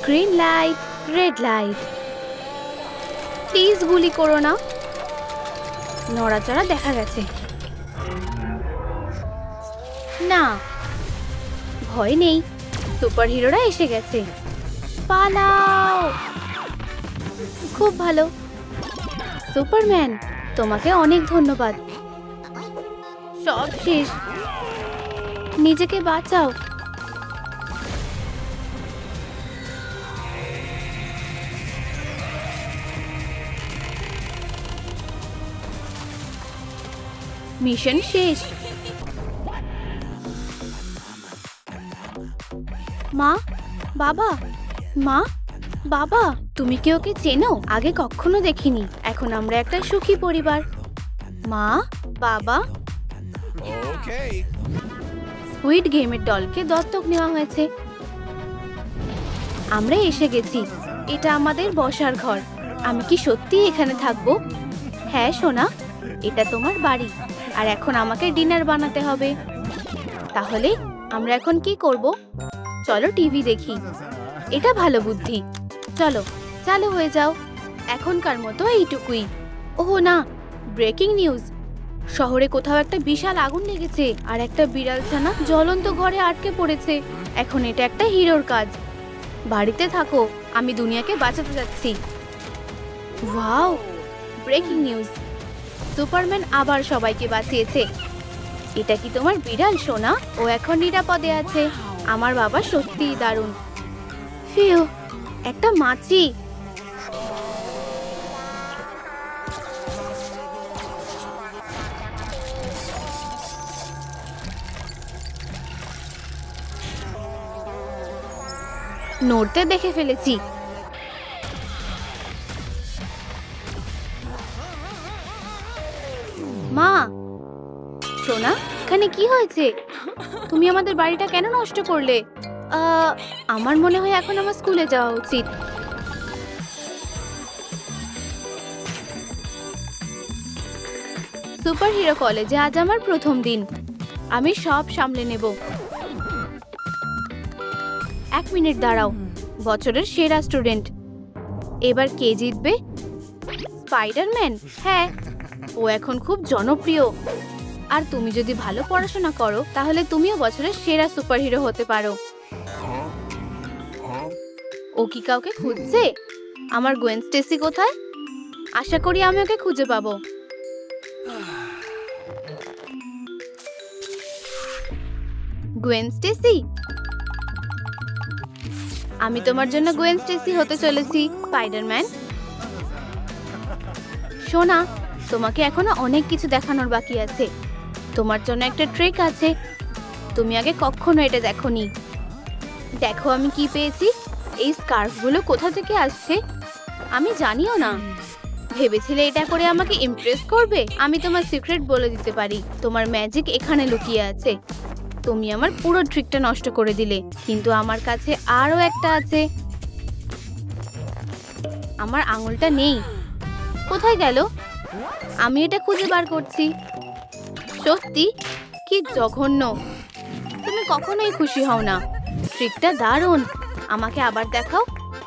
Green light, red light. Please গুলি করো না। নড়াচড়া দেখা গেছে। না, ভয় নেই, সুপার হিরোরা এসে গেছে। পালাও। খুব ভালো সুপারম্যান, তোমাকে অনেক ধন্যবাদ। সব শেষ, নিজেকে বাঁচাও। মিশন শেষ। মা, বাবা, মা, বাবা, তুমি কি ওকে চেনো? আগে কখনো দেখিনি। এখন আমরা একটা সুখী পরিবার। মা, বাবা। স্কুইড গেমের দলকে দত্তক নেওয়া হয়েছে। আমরা এসে গেছি। এটা আমাদের বসার ঘর। আমি কি সত্যি এখানে থাকবো? হ্যাঁ সোনা, এটা তোমার বাড়ি। আর এখন আমাকে ডিনার বানাতে হবে। তাহলে আমরা এখন কি করব? চলো টিভি দেখি। এটা ভালো বুদ্ধি। চলো, চালু হয়ে যাও। এখনকার মতো এইটুকুই। ওহ না, ব্রেকিং নিউজ। শহরে কোথাও একটা বিশাল আগুন লেগেছে আর একটা বিড়াল ছানা জ্বলন্ত ঘরে আটকে পড়েছে। এখন এটা একটা হিরোর কাজ। বাড়িতে থাকো, আমি দুনিয়াকে বাঁচাতে যাচ্ছি। Wow, breaking news. সুপারম্যান আবার সবাইকে বাঁচিয়েছে। এটা কি তোমার বিড়াল সোনা? ও এখন নিরাপদে আছে। আমার বাবা সত্যিই দারুণ। ফিউ, একটা মাছি। নড়তে দেখে ফেলেছি। মা, সোনা, এখানে কি হয়েছে? তুমি আমাদের বাড়িটা কেন নষ্ট করলে? আমার মনে হয় এখন আমার স্কুলে যাওয়া উচিত। সুপার হিরো কলেজে আজ আমার প্রথম দিন। আমি সব সামলে নেব। এক মিনিট দাঁড়াও। বছরের সেরা স্টুডেন্ট। এবার কে জিতবে? স্পাইডারম্যান। হ্যাঁ, ও এখন খুব জনপ্রিয়। আর তুমি যদি ভালো পড়াশোনা করো তাহলে তুমিও বছরের সেরা সুপারহিরো হতে পারো। ও কি কাউকে খুঁজছে? আমার গোয়েন স্টেসি কোথায়? আশা করি আমি ওকে খুঁজে পাবো। গোয়েন স্টেসি, আমি তোমার জন্য গোয়েন স্টেসি হতে চলেছি। স্পাইডারম্যান, সোনা, তোমাকে এখনো অনেক কিছু দেখানোর বাকি আছে। তোমার জন্য একটা ট্রিক আছে। তুমি আগে কখনো এটা দেখোনি। দেখো আমি কি পেয়েছি। এই স্কার্ফগুলো কোথা থেকে আসছে আমি জানিও না। ভেবেছিলে এটা করে আমাকে ইমপ্রেস করবে? আমি তোমার সিক্রেট বলে দিতে পারি। তোমার ম্যাজিক এখানে লুকিয়ে আছে। তুমি আমার পুরো ট্রিকটা নষ্ট করে দিলে। কিন্তু আমার কাছে আরো একটা আছে। আমার আঙুলটা নেই। কোথায় গেল? আমি এটা খুঁজে বার করছি। সত্যি? কি জঘন্য! তুমি কখনোই খুশি হও না। ট্রিকটা দারুণ। আমাকে আবার দেখাও।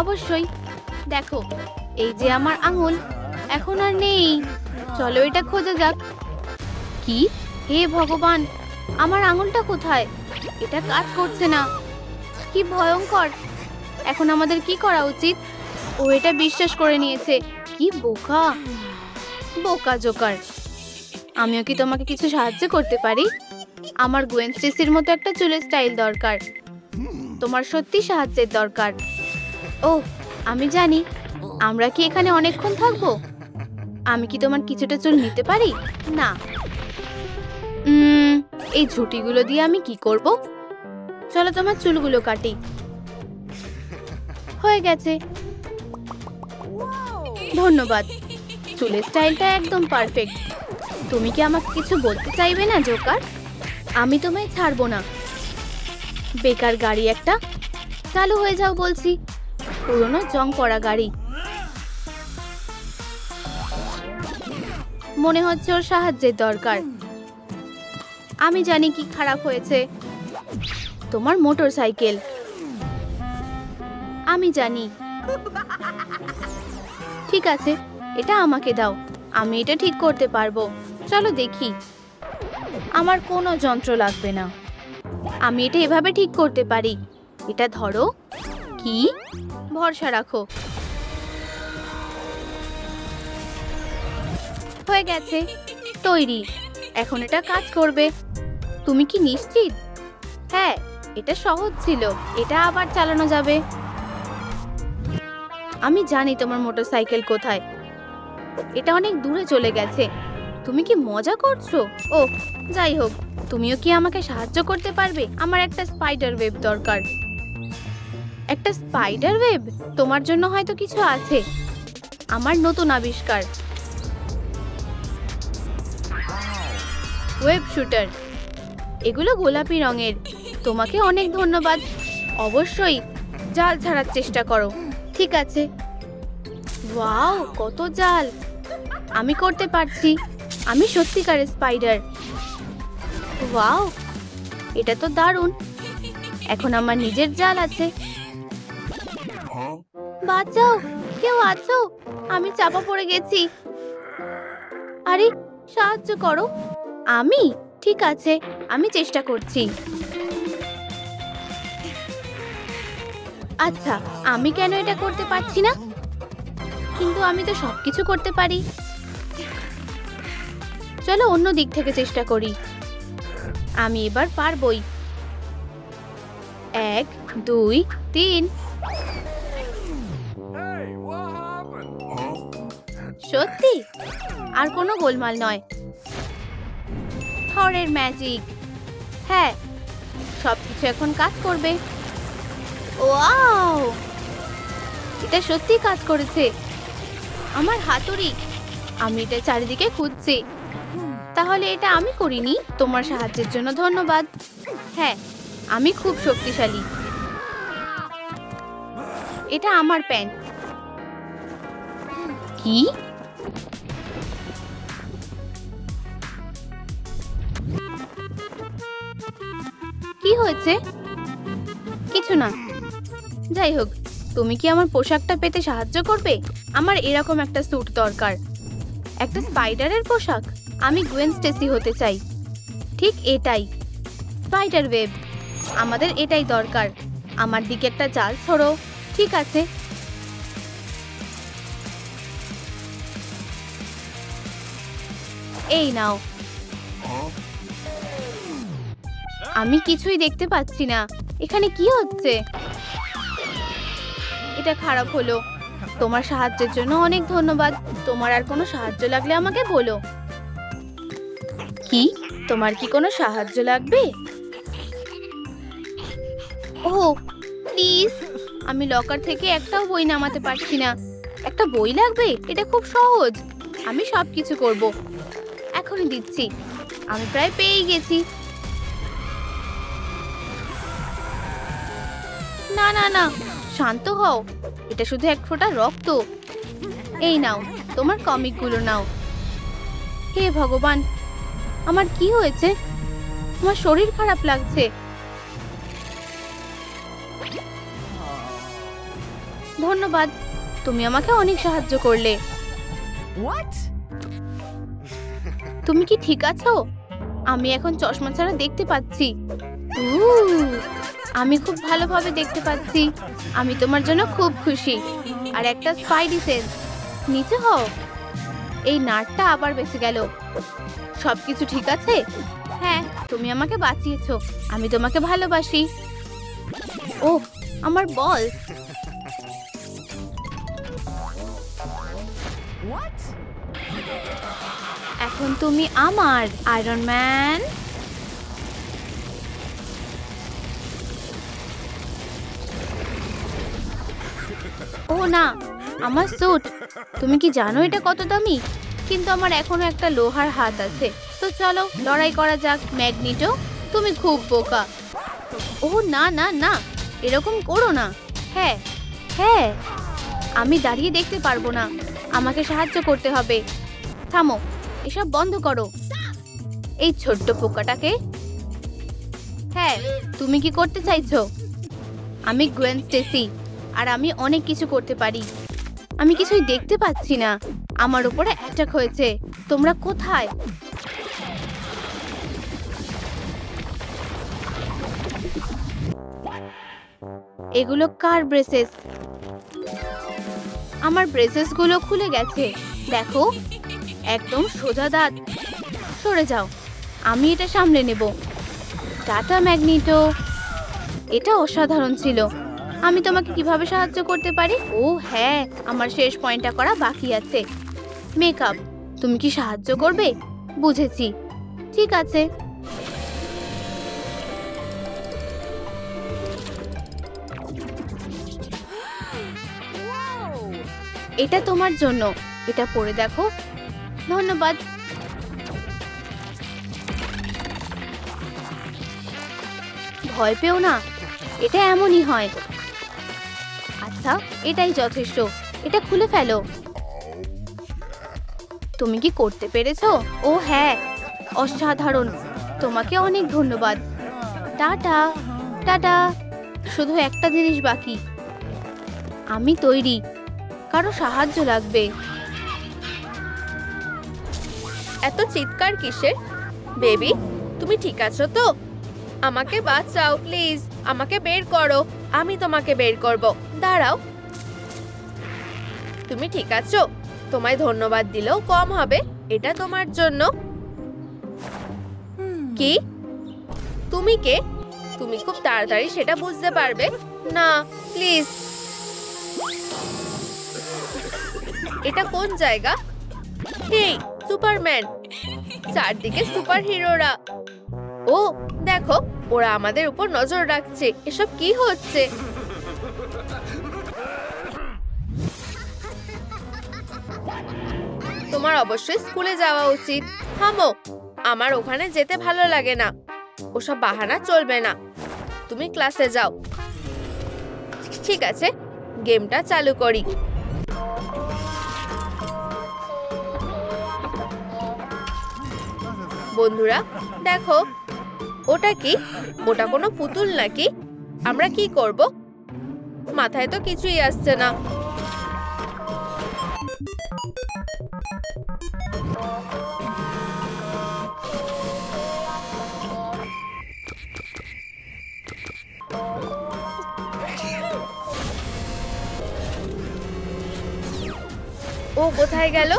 অবশ্যই। দেখো, এই যে আমার আঙুল এখন আর নেই। চলো এটা খোঁজা যাক। কি? হে ভগবান, আমার আঙুলটা কোথায়? এটা কাজ করছে না। কি ভয়ঙ্কর! এখন আমাদের কি করা উচিত? ও এটা বিশ্বাস করে নিয়েছে। কি বোকা, বোকা জোকার। আমিও কি তোমাকে কিছু সাহায্য করতে পারি? আমার গোয়েন স্টেসির মতো একটা চুলের স্টাইল দরকার। তোমার সত্যি সাহায্যের দরকার। ও, আমি জানি। আমরা কি এখানে অনেকক্ষণ থাকবো? আমি কি তোমার কিছুটা চুল নিতে পারি? না। এই ঝুঁটিগুলো দিয়ে আমি কি করব? চলো তোমার চুলগুলো কাটি। হয়ে গেছে। ধন্যবাদ। চুলের স্টাইলটা একদম পারফেক্ট। তুমি কি আমাকে কিছু বলতে চাইবে না জোকার? আমি তোমায় ছাড়বো না। বেকার গাড়ি একটা। চালু হয়ে যাও বলছি। পুরনো জং পড়া গাড়ি। মনে হচ্ছে ওর সাহায্যের দরকার। আমি জানি কি খারাপ হয়েছে। তোমার মোটর সাইকেল। আমি জানি। ঠিক আছে, এটা আমাকে দাও, আমি এটা ঠিক করতে পারবো। চলো দেখি। আমার কোনো যন্ত্র লাগবে না, আমি এটা এভাবে ঠিক করতে পারি। এটা ধরো। কি? ভরসা রাখো। হয়ে গেছে, তৈরি। এখন এটা কাজ করবে। তুমি কি নিশ্চিত? হ্যাঁ, এটা সহজ ছিল, এটা আবার চালানো যাবে। আমি জানি তোমার মোটরসাইকেল কোথায়। এটা অনেক দূরে চলে গেছে। তুমি কি মজা করছো? ও যাই হোক, তুমিও কি আমাকে সাহায্য করতে পারবে? আমার একটা স্পাইডার ওয়েব দরকার। একটা স্পাইডার ওয়েব? তোমার জন্য হয়তো কিছু আছে। আমার নতুন আবিষ্কার, ওয়েব শুটার। এগুলো গোলাপি রঙের। তোমাকে অনেক ধন্যবাদ। অবশ্যই জাল ছাড়ার চেষ্টা করো। ঠিক আছে। ওয়াও, কত জাল! আমি করতে পারছি। আমি সত্যিকারের স্পাইডার। ওয়াও, এটা তো দারুণ। এখন আমার নিজের জাল আছে। বাঁচাও, কেউ আছো? আমি চাপা পড়ে গেছি। আরে সাহায্য করো। আমি? ঠিক আছে, আমি চেষ্টা করছি। আচ্ছা, আমি কেন এটা করতে পারছি না? কিন্তু আমি তো সবকিছু করতে পারি। চলো অন্য দিক থেকে চেষ্টা করি। আমি এবার পারবই। 1 2 3। সত্যি? আর কোনো গোলমাল নয়। থরের ম্যাজিক। হ্যাঁ, সবকিছু এখন কাজ করবে। ওয়াও, এটা সত্যি কাজ করেছে। আমার হাতুড়ি। আমি এটা চারিদিকে খুঁজছি। তাহলে এটা আমি করিনি। তোমার সাহায্যের জন্য ধন্যবাদ। হ্যাঁ, আমি খুব শক্তিশালী। এটা আমার প্যান্ট। কি? কি হয়েছে? কিছু না। যাই হোক, তুমি কি আমার পোশাকটা পেতে সাহায্য করবে? আমার এরকম একটা স্যুট দরকার। একটা স্পাইডারের পোশাক? আমি গুয়েন স্টেসি হতে চাই। ঠিক এটাই, স্পাইডার ওয়েব। আমাদের এটাই দরকার। আমার দিকে একটা জাল ছড়ো। ঠিক আছে। এই নাও। আমি কিছুই দেখতে পাচ্ছি না। এখানে কি হচ্ছে? এটা খারাপ হলো। তোমার সাহায্যের জন্য অনেক ধন্যবাদ। তোমার আর কোনো সাহায্য লাগলে আমাকে বলো। কি? তোমার কি কোনো সাহায্য লাগবে? ও প্লিজ, আমি লকার থেকে একটাও বই নামাতে পারছি না। একটা বই লাগবে? এটা খুব সহজ। আমি সবকিছু করব। এখনই দিচ্ছি। আমি প্রায় পেয়েই গেছি। না না না, শান্ত হও। এটা শুধু এক ফোঁটা রক্ত। এই নাও, তোমার কমিকগুলো নাও। হে ভগবান, আমার কি হয়েছে? আমার শরীর খারাপ লাগছে। ধন্যবাদ, তুমি আমাকে অনেক সাহায্য করলে। তুমি কি ঠিক আছো? আমি এখন চশমা ছাড়া দেখতে পাচ্ছি। আমি খুব ভালোভাবে দেখতে পাচ্ছি। আমি তোমার জন্য খুব খুশি। আর একটা স্পাইডি সেন্স। নিচে হও। এই নাটটা আবার বেঁচে গেল। সবকিছু ঠিক আছে? হ্যাঁ, তুমি আমাকে বাঁচিয়েছো। আমি তোমাকে ভালোবাসি। ওহ, আমার বল। এখন তুমি আমার আয়রন ম্যান। ও না, আমার স্যুট। তুমি কি জানো এটা কত দামি? কিন্তু আমার এখনো একটা লোহার হাত আছে। তো চলো লড়াই করা যাক। ম্যাগনিটো, তুমি খুব বোকা। ও না না না, এরকম করো না। হ্যাঁ হ্যাঁ, আমি দাঁড়িয়ে দেখতে পারবো না। আমাকে সাহায্য করতে হবে। থামো, এসব বন্ধ করো। এই ছোট্ট পোকাটাকে। হ্যাঁ, তুমি কি করতে চাইছো? আমি গুয়েন স্টেসি। আর আমি অনেক কিছু করতে পারি। আমি কিছুই দেখতে পাচ্ছি না। আমার উপরে অ্যাটাক হয়েছে। তোমরা কোথায়? এগুলো কার ব্রেসেস? আমার ব্রেসেস গুলো খুলে গেছে। দেখো, একদম সোজা দাঁত। সরে যাও, আমি এটা সামলে নেব। টাটা ম্যাগনেটো, এটা অসাধারণ ছিল। আমি তোমাকে কিভাবে সাহায্য করতে পারি? ও হ্যাঁ, আমার শেষ পয়েন্টটা করা বাকি আছে। মেকআপ, তুমি কি সাহায্য করবে? বুঝেছি, ঠিক আছে। এটা তোমার জন্য, এটা পরে দেখো। ধন্যবাদ। ভয় পেও না, এটা এমনই হয়। আচ্ছা, এটাই যথেষ্ট। এটা খুলে ফেলো। তুমি কি করতে পেরেছো? ও হ্যাঁ, অসাধারণ। তোমাকে অনেক ধন্যবাদ। Tata tata. শুধু একটা জিনিস বাকি। আমি তৈরি। কারো সাহায্য লাগবে। এত চিৎকার কিসের? বেবি, তুমি ঠিক আছো তো? আমাকে বাঁচাও প্লিজ, আমাকে বের করো। আমি তোমাকে বের করব। দাঁড়াও, তুমি ঠিক আছো? তোমায় ধন্যবাদ দিলেও কম হবে। এটা তোমার জন্য। কি? তুমি কে? তুমি খুব তাড়াতাড়ি সেটা বুঝতে পারবে না, প্লিজ। এটা কোন জায়গা? হেই সুপারম্যান, চারদিকে সুপার হিরোরা। ও দেখো, ওরা আমাদের উপর নজর রাখছে। এসব কি হচ্ছে? তোমার অবশ্যই স্কুলে যাওয়া উচিত। থামো, আমার ওখানে যেতে ভালো লাগে না। ওসব বাহানা চলবে না। তুমি ক্লাসে যাও। ঠিক আছে, গেমটা চালু করি। বন্ধুরা দেখো, ওটা কি? ওটা কোনো পুতুল নাকি? আমরা কি করব? মাথায় তো কিছুই আসছে না। ও কোথায় গেল?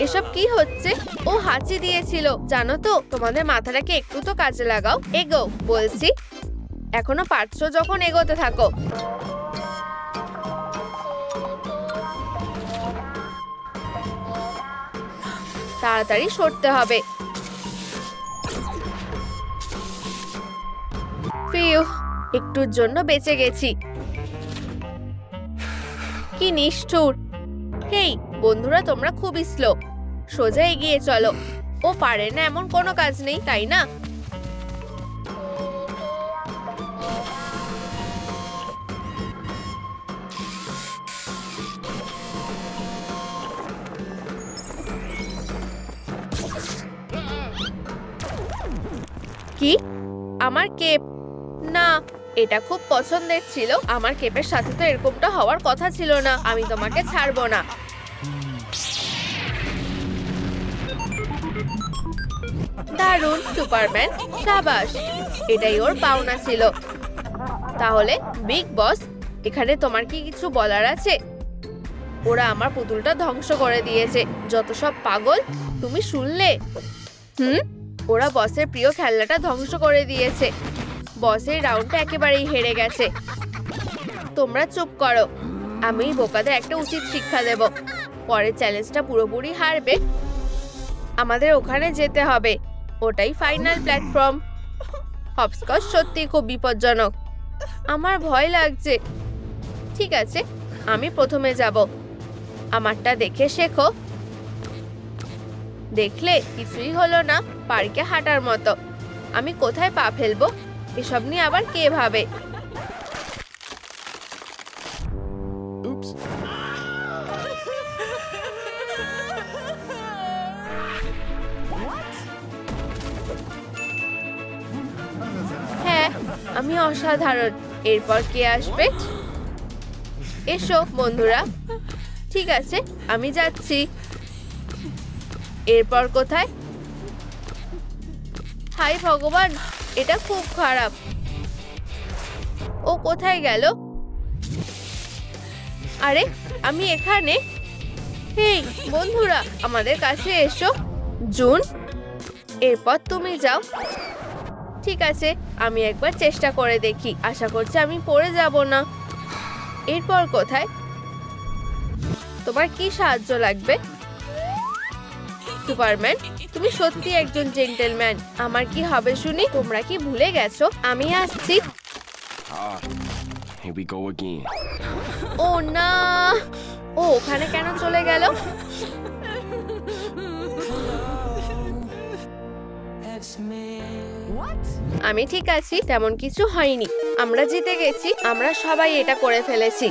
এসব কি হচ্ছে? ও হাঁচি দিয়েছিল। জানো তো, তোমাদের মাথাটাকে একটু তো কাজে লাগাও। এগো বলছি। এখনো পারছো যখন, এগোতে থাকো। তাড়াতাড়ি সরতে হবে। ফিউ, একটুর জন্য বেঁচে গেছি। কি নিষ্ঠুর। হেই বন্ধুরা, তোমরা খুবই স্লো। সোজা এগিয়ে চলো। ও পারে না এমন কোনো কাজ নেই, তাই না? কি? আমার কেপ? না, এটা খুব পছন্দের ছিল। আমার কেপের সাথে তো এরকমটা হওয়ার কথা ছিল না। আমি তোমাকে ছাড়বো না। দারুণ সুপারম্যান, সাবাস। এটাই ওর পাওনা ছিল। তাহলে বিগ বস, এখানে তোমার কি কিছু বলার আছে? ওরা আমার পুতুলটা ধ্বংস করে দিয়েছে। যত সব পাগল। তুমি শুনলে? ওরা বসের প্রিয় খেলনাটা ধ্বংস করে দিয়েছে। বসের রাউন্ডটা একেবারেই হেরে গেছে। তোমরা চুপ করো। আমি বোকাদের একটা উচিত শিক্ষা দেব। পরের চ্যালেঞ্জটা পুরোপুরি হারবে। আমাদের ওখানে যেতে হবে। ওটাই ফাইনাল প্ল্যাটফর্ম। হপস্কচ সত্যি খুব বিপজ্জনক। আমার ভয় লাগছে। ঠিক আছে, আমি প্রথমে যাব। আমারটা দেখে শেখো। দেখলে কিছুই হলো না। পার্কে হাঁটার মতো। আমি কোথায় পা ফেলবো এসব নিয়ে আবার কে ভাবে? হ্যাঁ, আমি অসাধারণ। এরপর কে আসবে? এসো বন্ধুরা। ঠিক আছে, আমি যাচ্ছি। এরপর কোথায়? হাই ভগবান, এটা খুব খারাপ। ও কোথায় গেল? আরে, আমি এখানে। হেই বন্ধুরা, আমাদের কাছে এসো। জুন, এরপর তুমি যাও। ঠিক আছে, আমি একবার চেষ্টা করে দেখি। আশা করছি আমি পড়ে যাব না। এরপর কোথায়? তোমার কি সাহায্য লাগবে? সুপারম্যান, তুমি সত্যি একজন জেন্টলম্যান। আমার কি হবে শুনি? তোমরা কি ভুলে গেছো? আমি আসছি। Here we go again. ও না, ও ওখানে কেন চলে গেল? আমি ঠিক আছি, তেমন কিছু হয়নি। আমরা জিতে গেছি, আমরা সবাই এটা করে ফেলেছি।